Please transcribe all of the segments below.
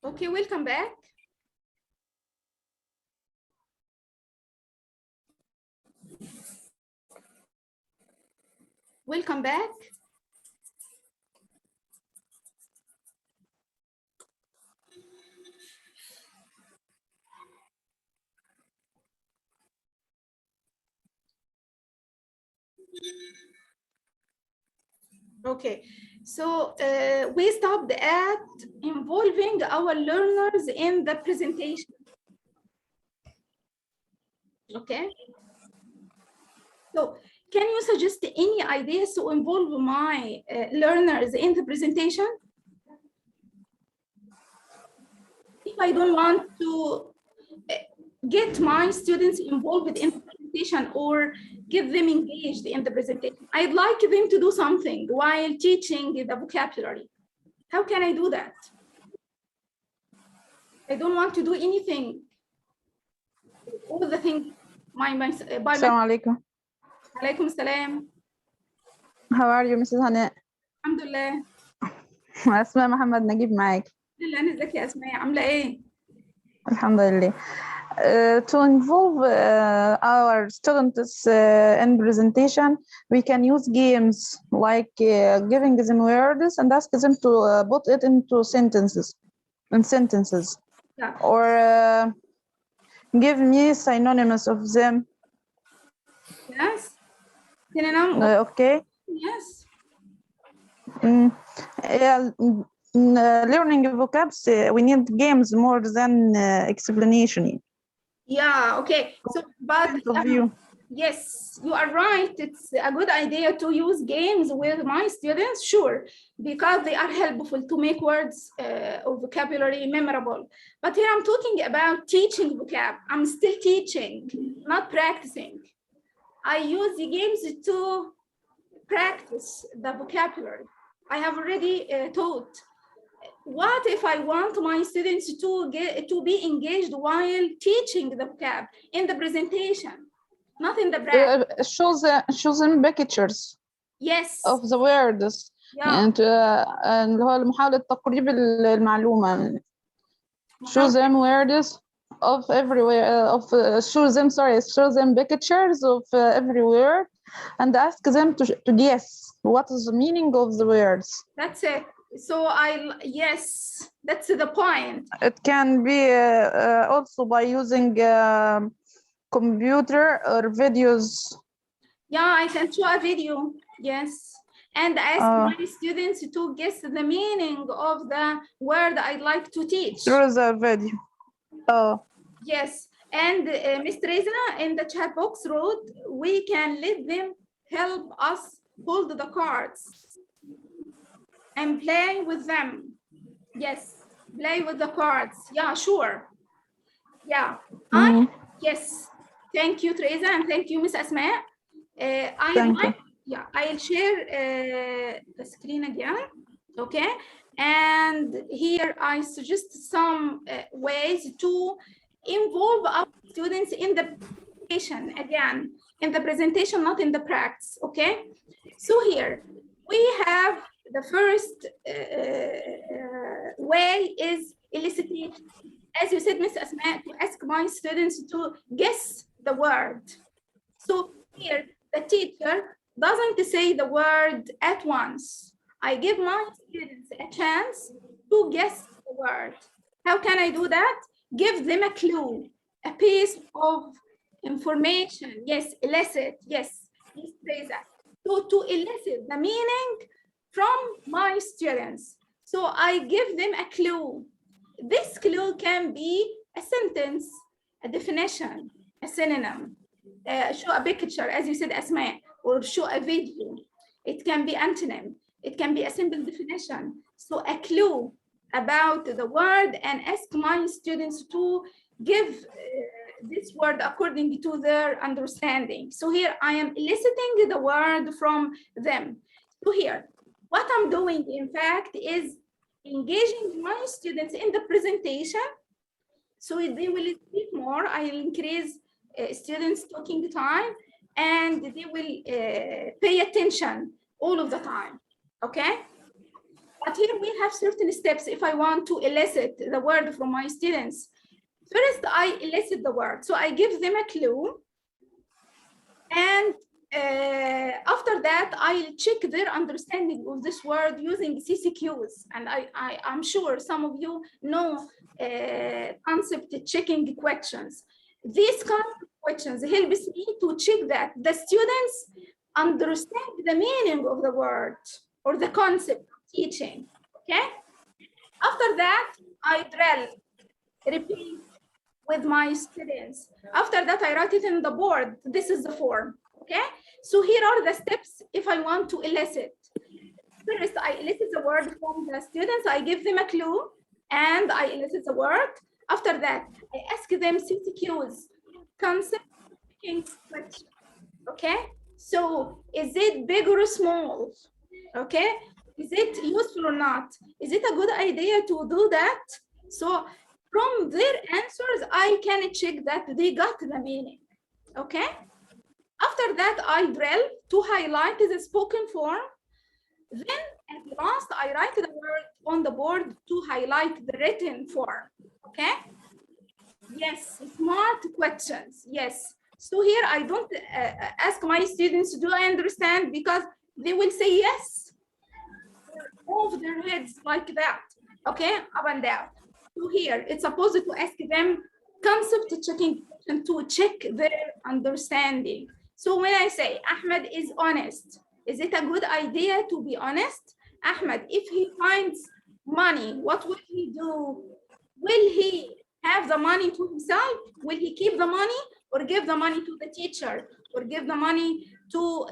Okay, welcome back. Welcome back. Okay, so we stopped at involving our learners in the presentation. Okay, so can you suggest any ideas to involve my learners in the presentation? If I don't want to get my students involved in the presentation or get them engaged in the presentation, I'd like them to do something while teaching the vocabulary. How can I do that? I don't want to do anything. All the things Assalamu alaikum. Alaikum salam. How are you, Mrs. Hannah? Alhamdulillah. أسماء محمد نجيب معاك. أنا ازيك يا أسماء عاملة إيه؟ الحمد لله. To involve our students in presentation, we can use games like giving them words and ask them to put it into sentences. Yeah. Or give me synonyms of them. Yes. Synonym. Okay. Yes. Learning vocabs, we need games more than explanation. Yeah, okay. So, but yes, you are right. It's a good idea to use games with my students, sure, because they are helpful to make words or vocabulary memorable. But here I'm talking about teaching vocab. I'm still teaching, not practicing. I use the games to practice the vocabulary. I have already taught. What if I want my students to be engaged while teaching the vocab in the presentation, not in the practice? Show them pictures. Yes. Of the words. Yeah. And اللي هو محاولة تقريب المعلومة. Show them words of everywhere. Show them pictures of every word, and ask them to guess what is the meaning of the words. That's it. So yes, that's the point. It can be also by using computer or videos. Yeah, I can show a video. Yes. And ask my students to guess the meaning of the word I'd like to teach. Through the video. Yes. And Ms. Teresa in the chat box wrote, we can let them help us hold the cards and play with them. Yes, play with the cards. Yeah, sure. Yeah. Yes. Thank you, Teresa, and thank you, Miss Asma. I'll share the screen again. Okay. And here I suggest some ways to involve our students in the presentation, again, in the presentation, not in the practice. Okay. So here we have the first way is elicitation. As you said, Ms. Asma, to ask my students to guess the word. So here, the teacher doesn't say the word at once. I give my students a chance to guess the word. How can I do that? Give them a clue, a piece of information. Yes, elicit. Yes, please say that. So to elicit the meaning from my students. So I give them a clue. This clue can be a sentence, a definition, a synonym, show a picture, as you said, Asma, or show a video. It can be antonym. It can be a simple definition. So a clue about the word and ask my students to give this word according to their understanding. So here I am eliciting the word from them. So here, what I'm doing, in fact, is engaging my students in the presentation So they will speak more. I will increase students talking time, and they will pay attention all of the time, okay? But here we have certain steps if I want to elicit the word from my students. First, I elicit the word. So I give them a clue. And after that, I'll check their understanding of this word using CCQs. And I'm sure some of you know concept checking questions. These kind of questions helps me to check that the students understand the meaning of the word or the concept of teaching, okay? After that, I drill, repeat with my students. After that, I write it in the board. This is the form, okay? So here are the steps if I want to elicit. First, I elicit the word from the students. I give them a clue and I elicit the word. After that, I ask them CCQs, concept question, okay? So is it big or small, okay? Is it useful or not? Is it a good idea to do that? So from their answers, I can check that they got the meaning, okay? After that, I drill to highlight the spoken form. Then at last, I write the word on the board to highlight the written form, okay? Yes, smart questions, yes. So here I don't ask my students, do I understand? Because they will say yes. Move their heads like that, okay, up and down. So here, it's supposed to ask them concept checking and to check their understanding. So when I say Ahmed is honest, is it a good idea to be honest? Ahmed, if he finds money, what will he do? Will he have the money to himself? Will he keep the money or give the money to the teacher or give the money to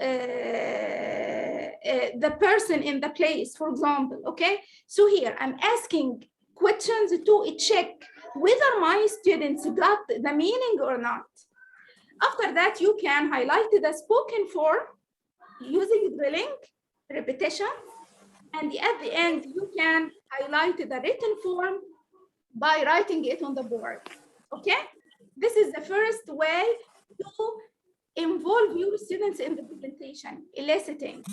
the person in the place, for example, okay? So here I'm asking questions to check whether my students got the meaning or not. After that, you can highlight the spoken form using drilling, repetition, and at the end, you can highlight the written form by writing it on the board, okay? This is the first way to involve your students in the presentation, eliciting.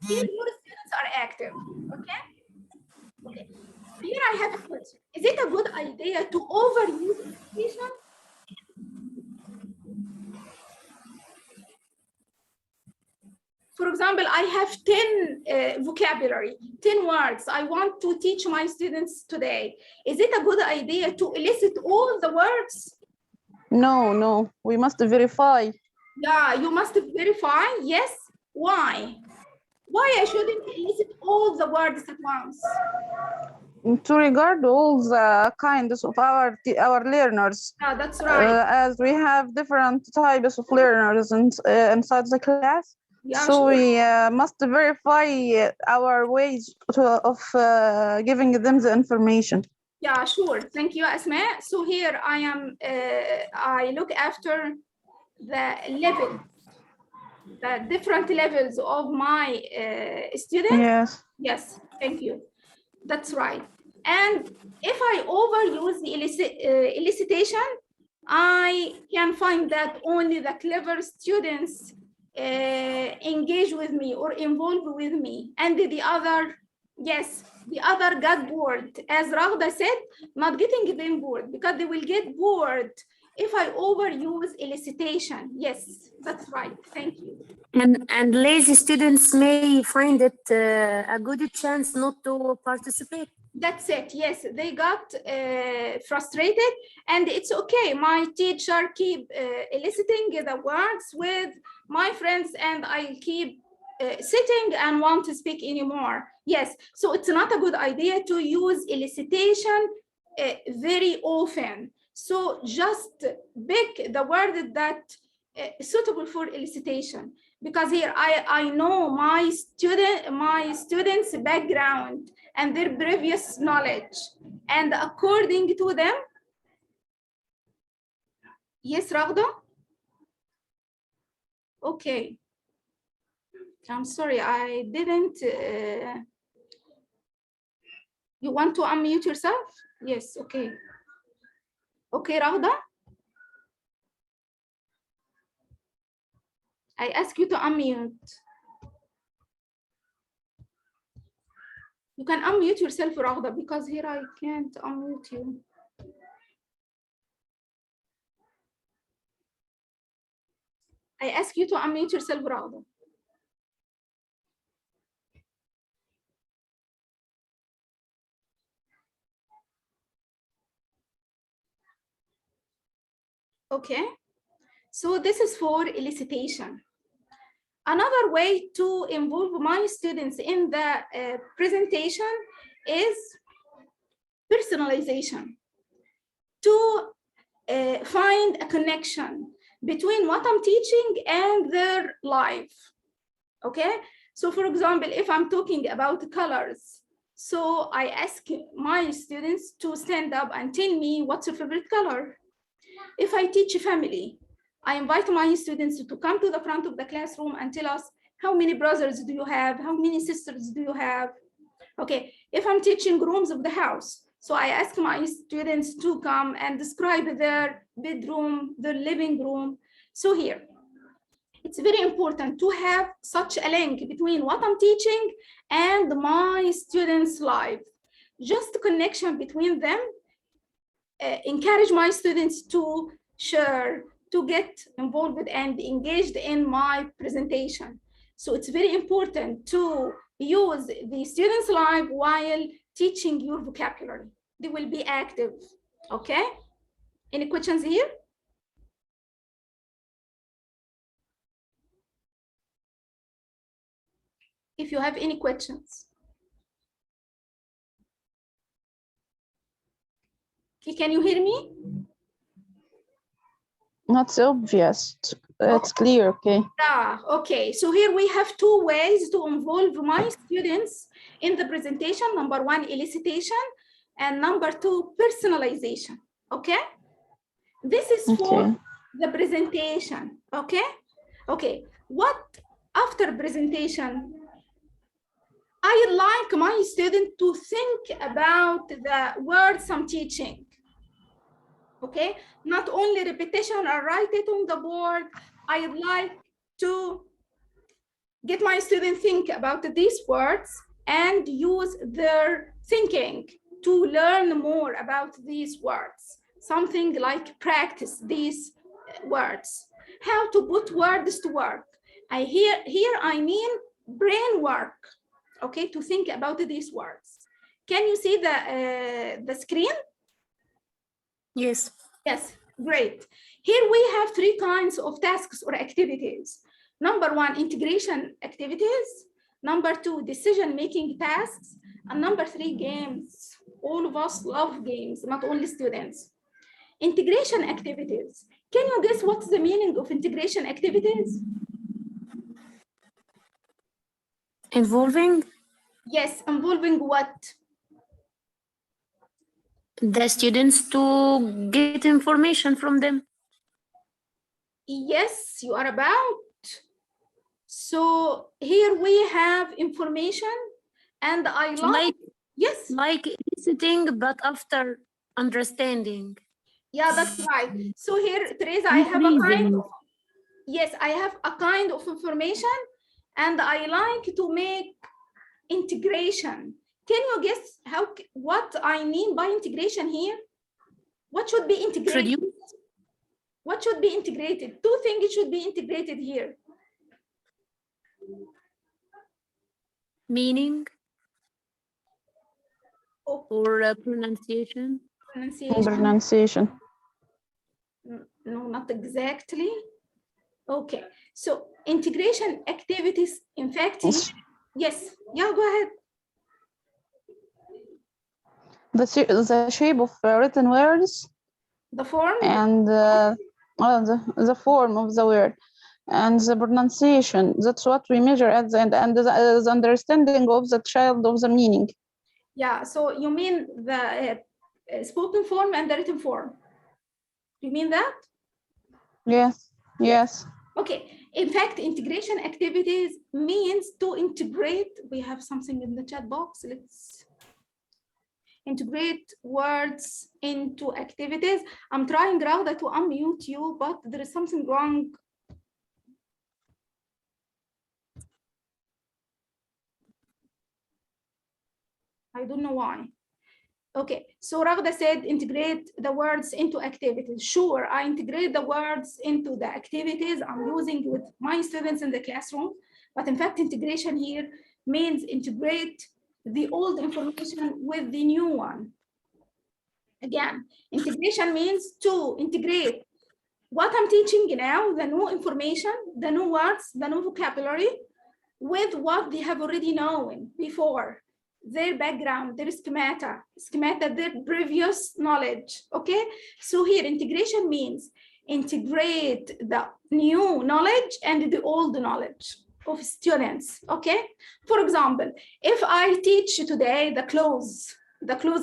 Here, your students are active, okay? Okay. Here I have a question. Is it a good idea to overuse elicitation? For example, I have 10 vocabulary, 10 words I want to teach my students today. Is it a good idea to elicit all the words? No, we must verify. Yeah, you must verify, yes. Why? Why I shouldn't elicit all the words at once? To regard all the kinds of our learners. Yeah, that's right. As we have different types of learners inside the class. Yeah, so sure. we must verify our ways of giving them the information. Yeah, sure. Thank you, Asma. So here I am, I look after the level, the different levels of my students. Yes. Yes, thank you. That's right. And if I overuse the elicitation, I can find that only the clever students engage with me or involve with me, and the other, yes, the other got bored. As Raghda said, not getting them bored because they will get bored if I overuse elicitation. Yes, that's right. Thank you. And lazy students may find it a good chance not to participate. That's it. Yes, they got frustrated, and it's okay. My teacher keep eliciting the words with my friends, and I keep sitting and want to speak anymore. Yes, so it's not a good idea to use elicitation very often. So just pick the word that suitable for elicitation. Because here I know my students' background and their previous knowledge, and according to them. Yes, Raghda? Okay. I'm sorry, I didn't. You want to unmute yourself? Yes, okay. Okay, Rahda? I ask you to unmute. You can unmute yourself, Rahda, because here I can't unmute you. I ask you to unmute yourself, Rahda. Okay, so this is for elicitation. Another way to involve my students in the presentation is personalization. To find a connection between what I'm teaching and their life. Okay, so for example, if I'm talking about colors, so I ask my students to stand up and tell me what's your favorite color. If I teach a family, I invite my students to come to the front of the classroom and tell us how many brothers do you have, how many sisters do you have. Okay, if I'm teaching rooms of the house, so I ask my students to come and describe their bedroom, their living room. So here, it's very important to have such a link between what I'm teaching and my students' life. Just a connection between them, encourage my students to share, to get involved and engaged in my presentation. So it's very important to use the students' life while teaching your vocabulary. They will be active, okay? Any questions here? If you have any questions. Can you hear me? Not so obvious. It's clear, okay. Okay, so here we have two ways to involve my students in the presentation. Number one, elicitation, and number two, personalization, okay? This is for the presentation, okay? Okay, what after presentation? I like my student to think about the words I'm teaching. Okay, not only repetition or write it on the board. I'd like to get my student think about these words and use their thinking to learn more about these words. Something like practice these words. How to put words to work. Here I mean brain work. Okay, to think about these words. Can you see the screen? Yes. Yes, great. Here we have three kinds of tasks or activities. Number one, integration activities. Number two, decision-making tasks. And number three, games. All of us love games, not only students. Integration activities. Can you guess what's the meaning of integration activities? Involving? Yes, involving what? The students to get information from them. Yes, you are about. So here we have information and I like yes. Like eliciting, but after understanding. Yeah, that's right. So here, Teresa, I have a kind of, yes, I have a kind of information and I like to make integration. Can you guess what I mean by integration here? What should be integrated? What should be integrated? Two things should be integrated here. Meaning or pronunciation? Pronunciation. No, not exactly. Okay, so integration activities, in fact, yes, yeah, go ahead. The shape of written words. The form? And the form of the word. And the pronunciation, that's what we measure at the end, and the understanding of the child of the meaning. Yeah, so you mean the spoken form and the written form? You mean that? Yes, yes. Okay, in fact, integration activities means to integrate. We have something in the chat box. integrate words into activities. I'm trying, Rauda, to unmute you, but there is something wrong. I don't know why. Okay, so Ragda said integrate the words into activities. Sure, I integrate the words into the activities I'm using with my students in the classroom, but in fact, integration here means integrate the old information with the new one. Again, integration means to integrate what I'm teaching now, the new information, the new words, the new vocabulary, with what they have already known before, their background, their schemata, their previous knowledge, okay? So here, integration means integrate the new knowledge and the old knowledge of students, okay? For example, if I teach today the clothes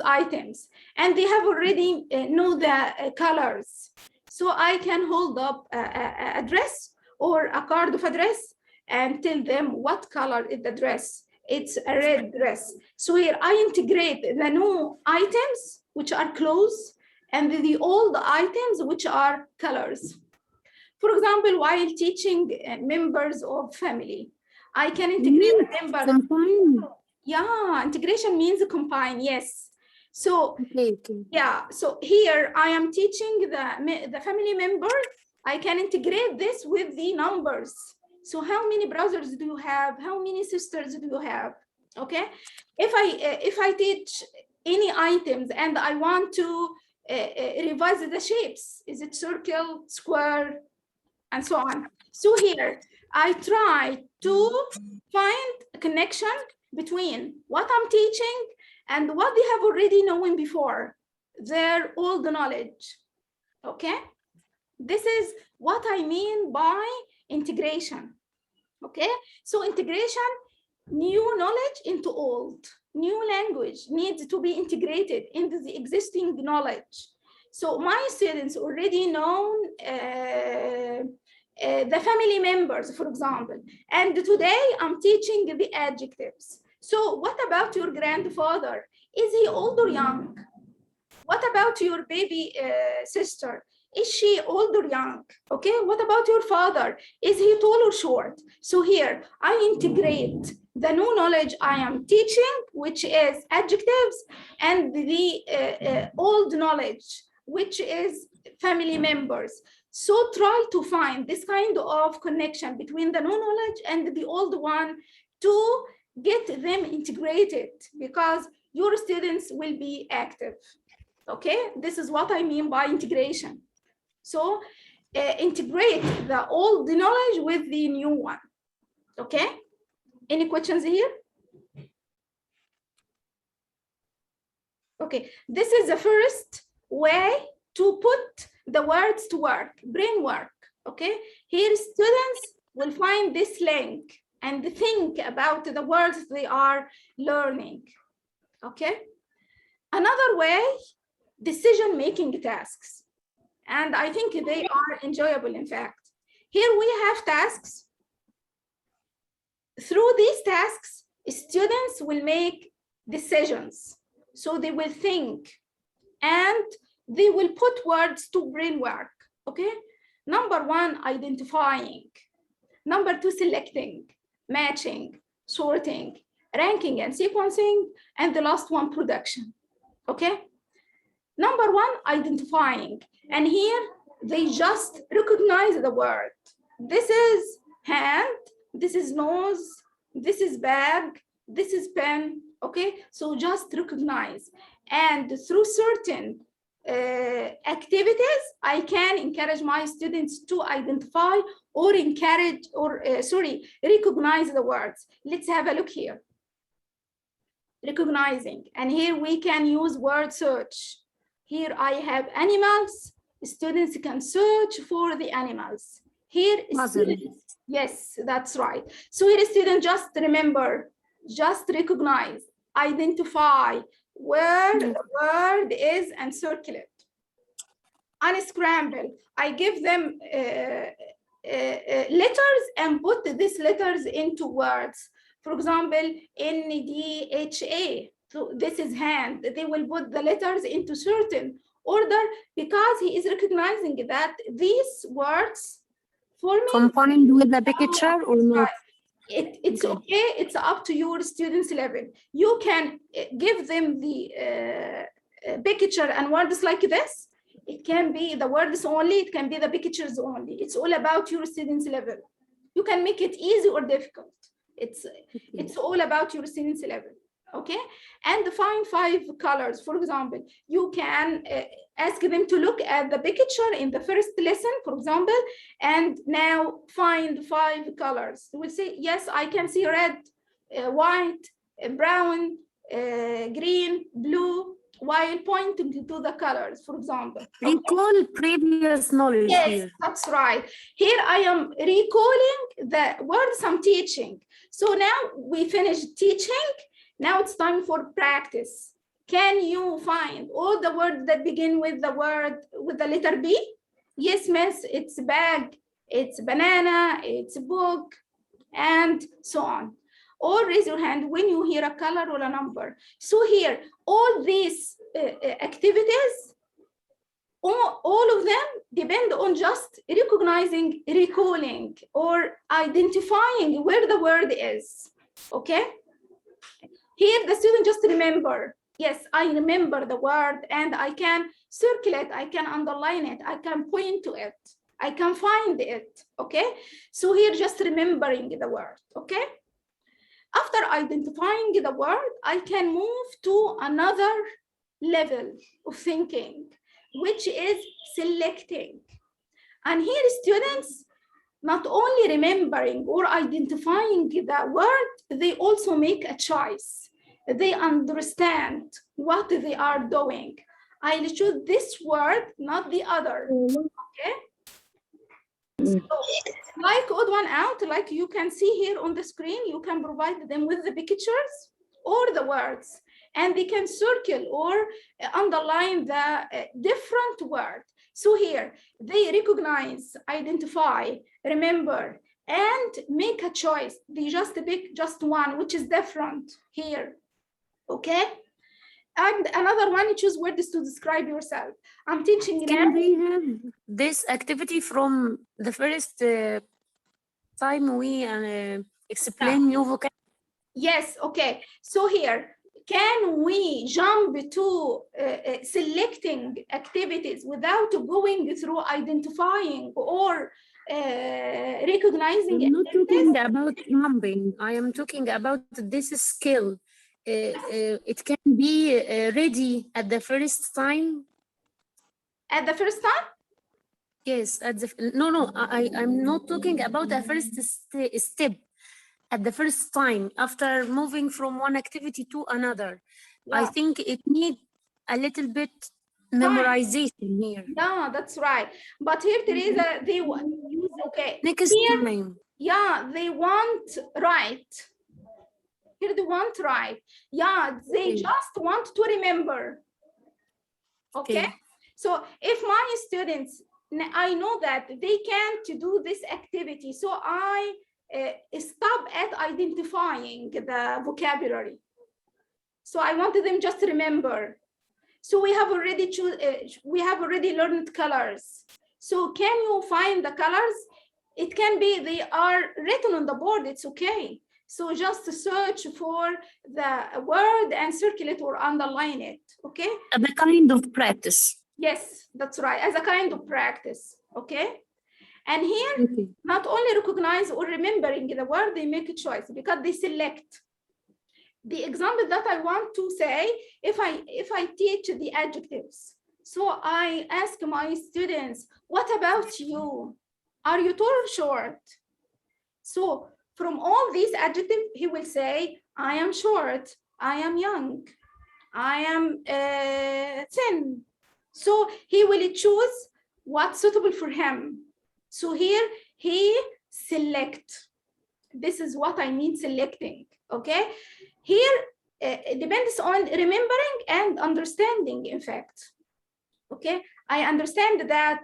items, and they have already know the colors, so I can hold up a dress or a card of a dress and tell them what color is the dress. It's a red dress. So here I integrate the new items, which are clothes, and the old items, which are colors. For example, while teaching members of family, I can integrate the members. Combine. Yeah, integration means combine, yes. So Okay. yeah, so here I am teaching the family member. I can integrate this with the numbers. So how many brothers do you have? How many sisters do you have? Okay, if I teach any items and I want to revise the shapes, is it circle, square, and so on. So here I try to find a connection between what I'm teaching and what they have already known before, their old knowledge. Okay, this is what I mean by integration. Okay, so integration, new knowledge into old, new language needs to be integrated into the existing knowledge. So my students already know the family members, for example, and today I'm teaching the adjectives. So what about your grandfather? Is he old or young? What about your baby sister? Is she old or young? Okay, what about your father? Is he tall or short? So here, I integrate the new knowledge I am teaching, which is adjectives, and the old knowledge, which is family members. So try to find this kind of connection between the new knowledge and the old one to get them integrated, because your students will be active. Okay, this is what I mean by integration. So integrate the old knowledge with the new one. Okay, any questions here? Okay, this is the first way to put the words to work, brain work. Okay, here students will find this link and think about the words they are learning. Okay, another way, decision-making tasks. And I think they are enjoyable, in fact. Here we have tasks. Through these tasks, students will make decisions. So they will think and they will put words to brain work, okay? Number one, identifying. Number two, selecting, matching, sorting, ranking and sequencing, and the last one, production, okay? Number one, identifying. And here they just recognize the word. This is hand, this is nose, this is bag, this is pen, okay? So just recognize. And through certain activities, I can encourage my students to identify or recognize the words. Let's have a look here. Recognizing, and here we can use word search. Here I have animals. Students can search for the animals. Here students, yes, that's right. So here students just remember, just recognize, identify where the word is and circle it. Unscramble, I give them letters and put these letters into words. For example, NDHA, So this is hand. They will put the letters into certain order because he is recognizing that these words forming Combined with the picture or not? it's okay. It's up to your students' level. You can give them the picture and words like this. It can be the words only. It can be the pictures only. It's all about your students' level. You can make it easy or difficult. It's all about your students' level. Okay, and find 5 colors. For example, you can ask them to look at the picture in the first lesson, for example, and now find 5 colors. They will say, yes, I can see red, white, brown, green, blue, while pointing to the colors, for example. Okay? Recall previous knowledge here. That's right. Here I am recalling the words I'm teaching. So now we finished teaching. Now it's time for practice. Can you find all the words that begin with the letter B? Yes, miss, it's bag, it's banana, it's book, and so on. Or raise your hand when you hear a color or a number. So here, all these activities, all of them depend on just recognizing, recalling, or identifying where the word is, okay? Here, the student just remember, yes, I remember the word and I can circle it, I can underline it, I can point to it, I can find it, okay? So here, just remembering the word, okay? After identifying the word, I can move to another level of thinking, which is selecting. And here, students, not only remembering or identifying the word, they also make a choice. They understand what they are doing. I'll choose this word, not the other, okay? So, like odd one out, like you can see here on the screen, you can provide them with the pictures or the words, and they can circle or underline the different word. So here, they recognize, identify, remember, and make a choice. They just pick just one, which is different here, okay? And another one, you choose words to describe yourself. I'm teaching now. Can we have this activity from the first time we explain new vocabulary? Yes, okay. So here, can we jump to selecting activities without going through identifying or recognizing? I'm not talking about jumping. I am talking about this skill. It can be ready at the first time. At the first time? Yes, no, I'm not talking about the first step. At the first time, after moving from one activity to another, I think it needs a little bit memorization here. Yeah, that's right. But here, Teresa, they use, okay. Next here, time. Yeah, they want right. Here they want right. Yeah, they just want to remember. Okay. So if my students, I know that they can't do this activity, so I stop at identifying the vocabulary. So I wanted them just to remember. So we have already learned colors. So can you find the colors? It can be they are written on the board, it's okay. So just search for the word and circle it or underline it, okay? As a kind of practice. Yes, that's right, as a kind of practice, okay? And here, not only recognize or remembering the word, they make a choice because they select. The example that I want to say, if I teach the adjectives, so I ask my students, what about you? Are you tall or short? So from all these adjectives, he will say, I am short, I am young, I am thin. So he will choose what's suitable for him. So here he select. This is what I mean selecting, okay? Here it depends on remembering and understanding, in fact, okay? I understand that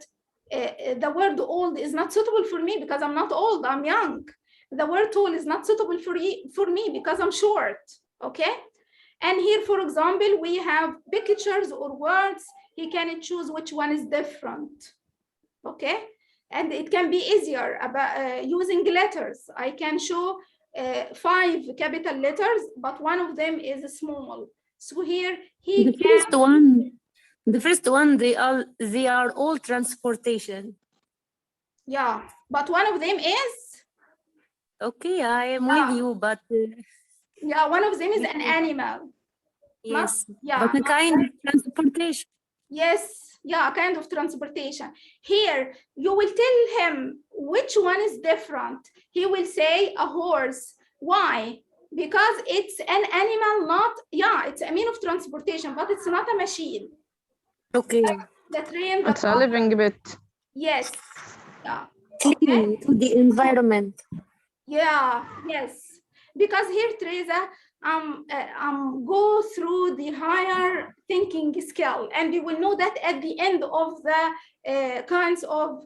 the word old is not suitable for me because I'm not old, I'm young. The word tall is not suitable for me because I'm short, okay? And here, for example, we have pictures or words. He can choose which one is different. Okay, and it can be easier about using letters. I can show 5 capital letters, but one of them is small. So here he The first one, they are all transportation. Yeah, but one of them is. Okay, I am with you, but yeah, one of them is an animal. Yes, yeah, but a kind of transportation. Yes, yeah, a kind of transportation. Here, you will tell him which one is different. He will say a horse. Why? Because it's an animal, not, yeah, it's a mean of transportation, but it's not a machine. Okay. The train, It's a living bit. Yes. Yeah. Clean to the environment. Yeah, yes. Because here, Teresa, go through the higher thinking skill, and you will know that at the end of the kinds of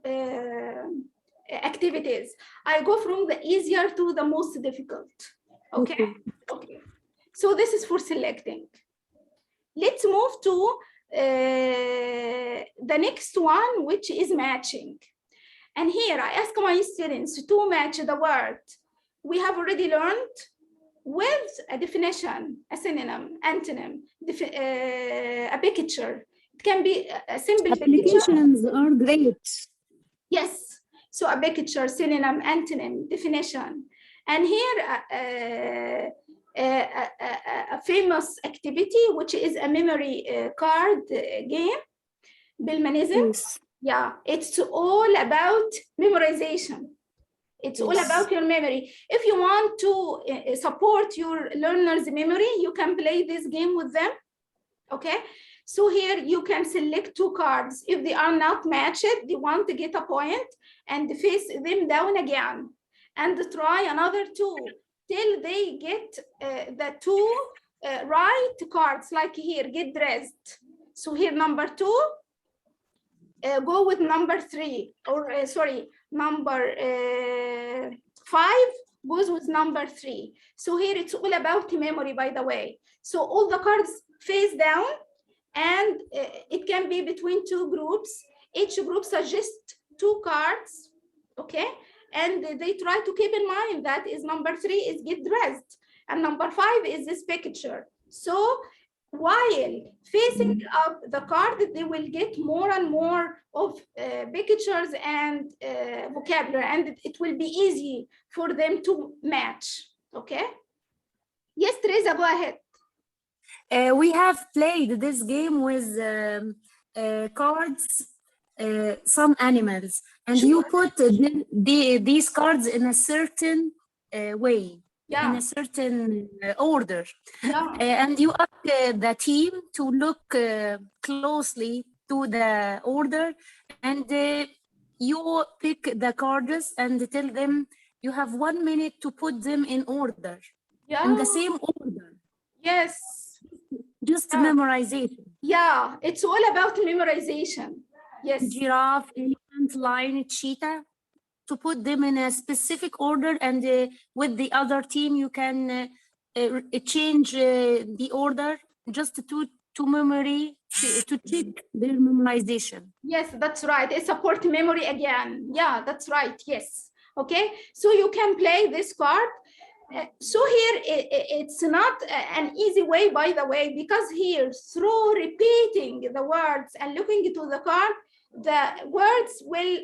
activities. I go from the easier to the most difficult. Okay? Okay. So this is for selecting. Let's move to the next one, which is matching. And here I ask my students to match the word we have already learned with a definition, a synonym, antonym, a picture. It can be a simple Applications picture. are great. Yes. So a picture, synonym, antonym, definition. And here a famous activity, which is a memory card game, Bilmanism. Yes. Yeah, it's all about memorization. It's all about your memory. If you want to support your learners' memory, you can play this game with them. Okay, so here you can select 2 cards. If they are not matched, they want to get a point and face them down again and try another 2 till they get the 2 right cards, like here, get dressed. So here, number 2, go with number 3, or sorry, number 5 goes with number 3. So here it's all about memory, by the way. So all the cards face down, and it can be between 2 groups. Each group suggests 2 cards, okay? And they try to keep in mind that is number 3 is get dressed, and number 5 is this picture. So while facing up the card, they will get more and more of pictures and vocabulary, and it will be easy for them to match. Okay? Yes, Teresa, go ahead. We have played this game with cards, some animals, and you put these cards in a certain way. Yeah. In a certain order. Yeah. And you ask the team to look closely to the order, and you pick the cards and tell them you have 1 minute to put them in order, in the same order. Yes. Just memorization. Yeah, it's all about memorization. Yes. Giraffe, elephant, lion, cheetah. To put them in a specific order, and with the other team you can change the order just to memory, to check their memorization. Yes, that's right. It's support memory again. Yeah, that's right. Yes. Okay, so you can play this card. So here it's not an easy way, by the way, because here through repeating the words and looking to the card, the words will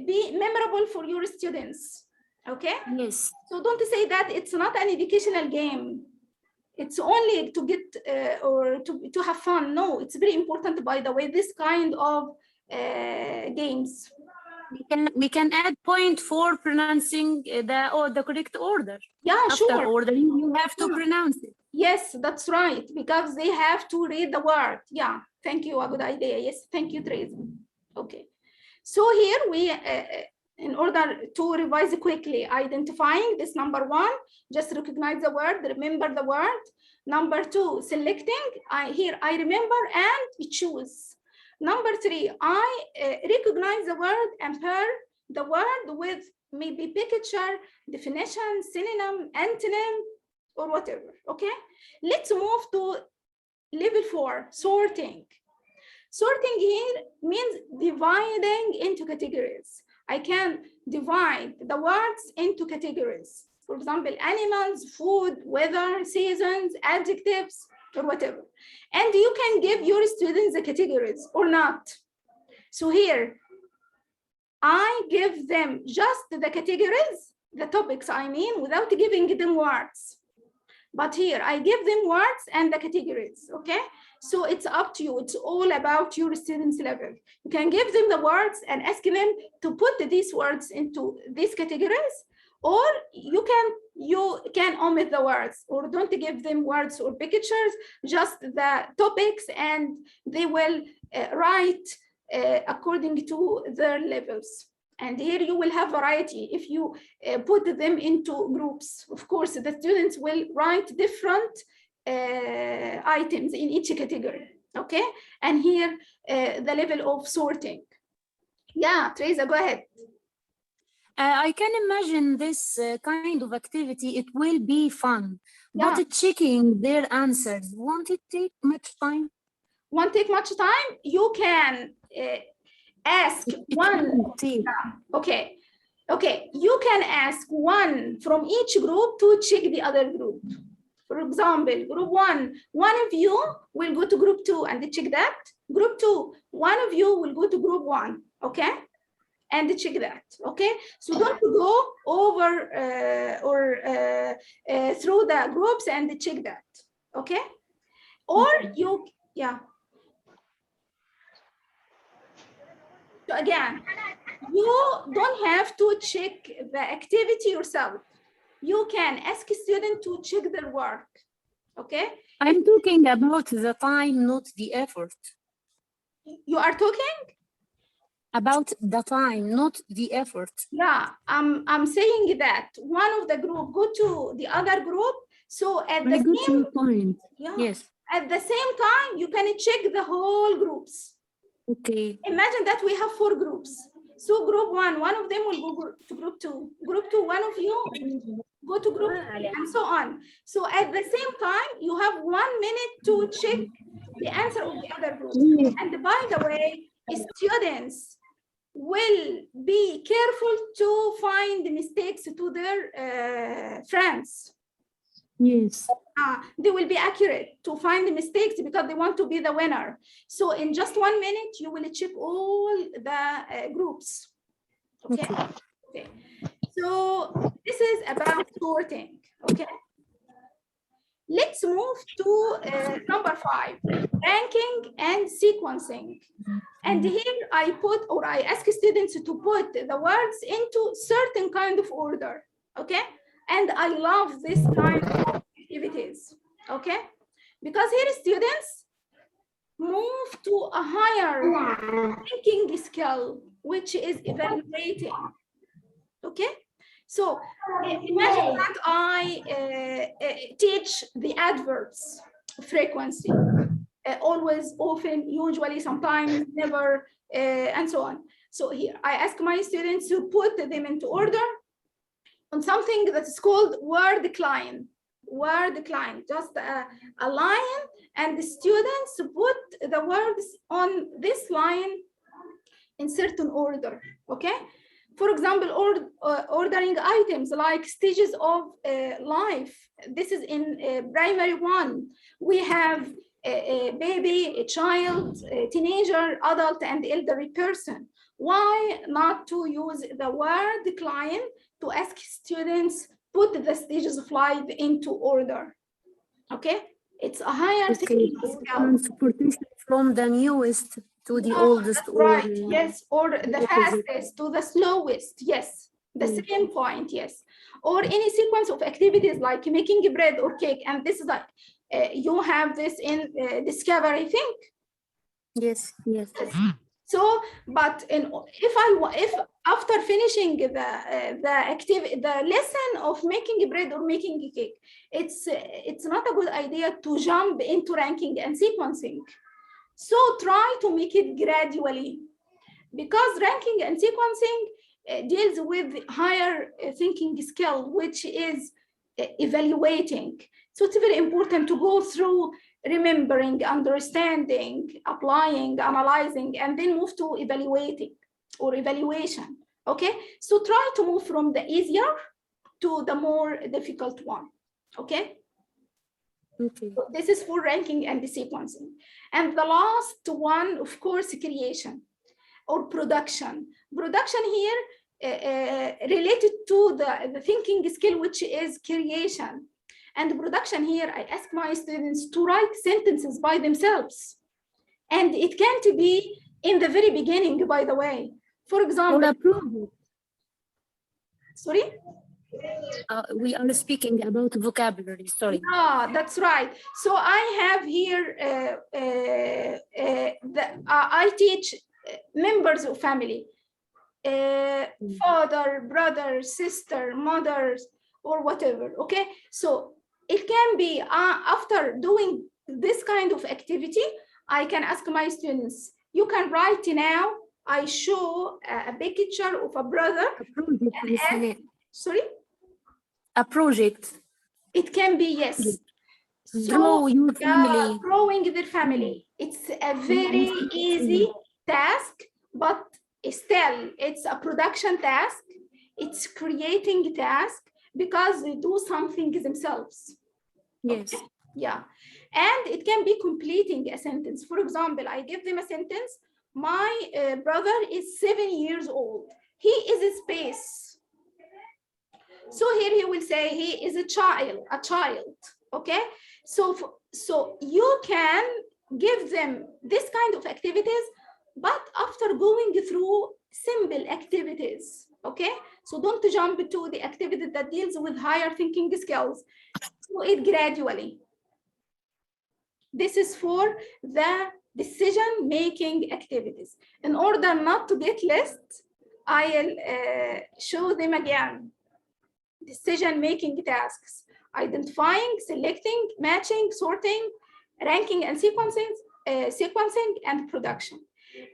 be memorable for your students. Okay? Yes. So don't say that it's not an educational game. It's only to get or to have fun. No, it's very important, by the way, this kind of games. We can add point for pronouncing the correct order. Yeah, after sure. ordering, you have to pronounce it. Yes, that's right, because they have to read the word. Yeah, thank you. A good idea. Yes, thank you, Tracy. Okay. So here we, in order to revise quickly, identifying this number 1, just recognize the word, remember the word. Number 2, selecting. Here I remember and choose. Number 3, I recognize the word and pair the word with maybe picture, definition, synonym, antonym, or whatever, okay? Let's move to level 4, sorting. Sorting here means dividing into categories. I can divide the words into categories. For example, animals, food, weather, seasons, adjectives, or whatever. And you can give your students the categories or not. So here, I give them just the categories, the topics I mean, without giving them words. But here, I give them words and the categories, okay? So it's up to you. It's all about your students' level. You can give them the words and ask them to put these words into these categories, or you can omit the words, or don't give them words or pictures, just the topics, and they will write according to their levels. And here you will have variety. If you put them into groups, of course, the students will write different items in each category, okay? And here, the level of sorting. Yeah, Teresa, go ahead. I can imagine this kind of activity. It will be fun, but checking their answers, won't it take much time? Won't take much time. You can ask one. Okay. You can ask one from each group to check the other group. For example, group one of you will go to group 2 and check that. Group 2, one of you will go to group 1, okay? And check that, okay? So don't go over through the groups and check that, okay? Or you, yeah. So again, you don't have to check the activity yourself. You can ask a student to check their work, okay? I'm talking about the time, not the effort. You are talking? About the time, not the effort. Yeah, I'm saying that one of the group go to the other group. So at the same point. Yeah, yes. At the same time, you can check the whole groups. Okay. Imagine that we have 4 groups. So group 1, one of them will go to group 2. Group 2, one of you go to group 3, and so on. So at the same time, you have 1 minute to check the answer of the other group. And by the way, students will be careful to find mistakes to their friends. Yes. They will be accurate to find the mistakes because they want to be the winner. So in just 1 minute, you will check all the groups. Okay. Okay. So this is about sorting. Okay. Let's move to number 5, ranking and sequencing. And here I ask students to put the words into certain kind of order. Okay. And I love this kind of activities, okay? Because here students move to a higher thinking skill, which is evaluating, okay? So imagine that I teach the adverbs, frequency, always, often, usually, sometimes, never, and so on. So here I ask my students to put them into order on something that is called word decline. Word decline, just a line, and the students put the words on this line in certain order, okay? For example, ordering items like stages of life. This is in primary 1. We have a baby, a child, a teenager, adult, and elderly person. Why not to use the word decline to ask students put the stages of life into order? Okay, it's a higher thinking skill. Transportation from the newest to the oldest, right? Yes, or the fastest to the slowest. Yes, the same point. Yes, or any sequence of activities like making bread or cake, and this is like you have this in Discover, I think. Yes. So, but if after finishing the lesson of making bread or making a cake, it's not a good idea to jump into ranking and sequencing. So try to make it gradually, because ranking and sequencing deals with higher thinking skill, which is evaluating. So it's very important to go through remembering, understanding, applying, analyzing, and then move to evaluating or evaluation. Okay, so try to move from the easier to the more difficult one. Okay. Okay. So this is for ranking and the sequencing. And the last one, of course, creation or production. Production here related to the thinking skill, which is creation. And production here, I ask my students to write sentences by themselves. And it can't be in the very beginning, by the way. For example, sorry? We are speaking about vocabulary, sorry. Ah, that's right. So I have here, I teach members of family, father, brother, sister, mothers, or whatever, okay? So it can be after doing this kind of activity, I can ask my students, you can write now, I show a picture of a brother. Sorry? A project. It can be, yes. Draw your family. Drawing their family. It's a very easy task, but still it's a production task. It's creating task because they do something themselves. Yes. Okay? Yeah. And it can be completing a sentence. For example, I give them a sentence. My brother is 7 years old. He is a space. So here he will say he is a child, okay? So you can give them this kind of activities, but after going through simple activities, okay? So don't jump to the activity that deals with higher thinking skills. Do it gradually. This is for the decision-making activities. In order not to get lost, I'll show them again. Decision-making tasks, identifying, selecting, matching, sorting, ranking and sequencing, and production.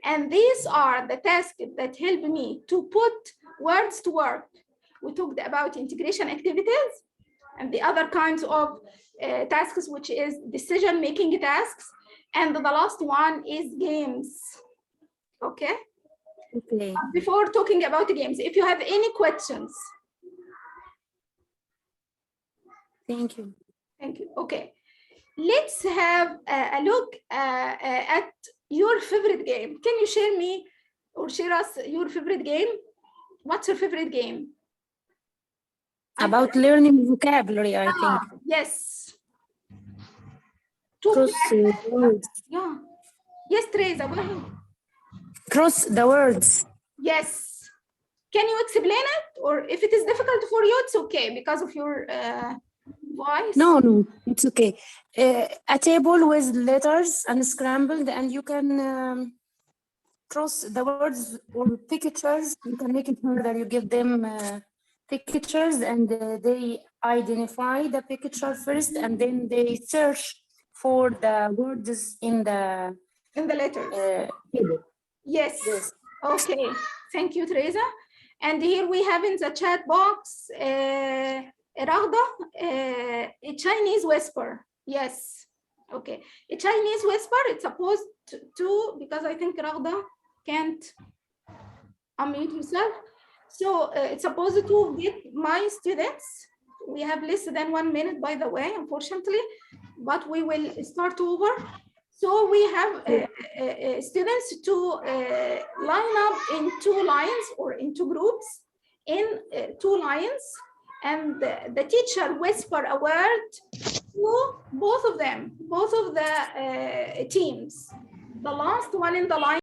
And these are the tasks that help me to put words to work. We talked about integration activities and the other kinds of tasks, which is decision-making tasks. And the last one is games, okay? Okay. Before talking about the games, if you have any questions. Thank you. Thank you. Okay, let's have a look at your favorite game. Can you share me or share us your favorite game? What's your favorite game? About learning vocabulary, I think. Yes. Cross the words. Yeah. Yes, Teresa, go ahead. Cross the words. Yes. Can you explain it? Or if it is difficult for you, it's okay because of your voice. No, it's okay. A table with letters unscrambled, and you can cross the words or pictures. You can make it harder. You give them pictures, and they identify the picture first, and then they search for the words in the letters. table. Yes. Okay. Thank you, Teresa. And here we have in the chat box, Ragda, a Chinese whisper. Yes. Okay. A Chinese whisper, it's supposed to, because I think Ragda can't unmute yourself. So it's supposed to get my students. We have less than 1 minute, by the way, unfortunately, but we will start over. So we have students to line up in 2 lines or in 2 groups in 2 lines, and the teacher whisper a word to both of them, both of the teams. The last one in the line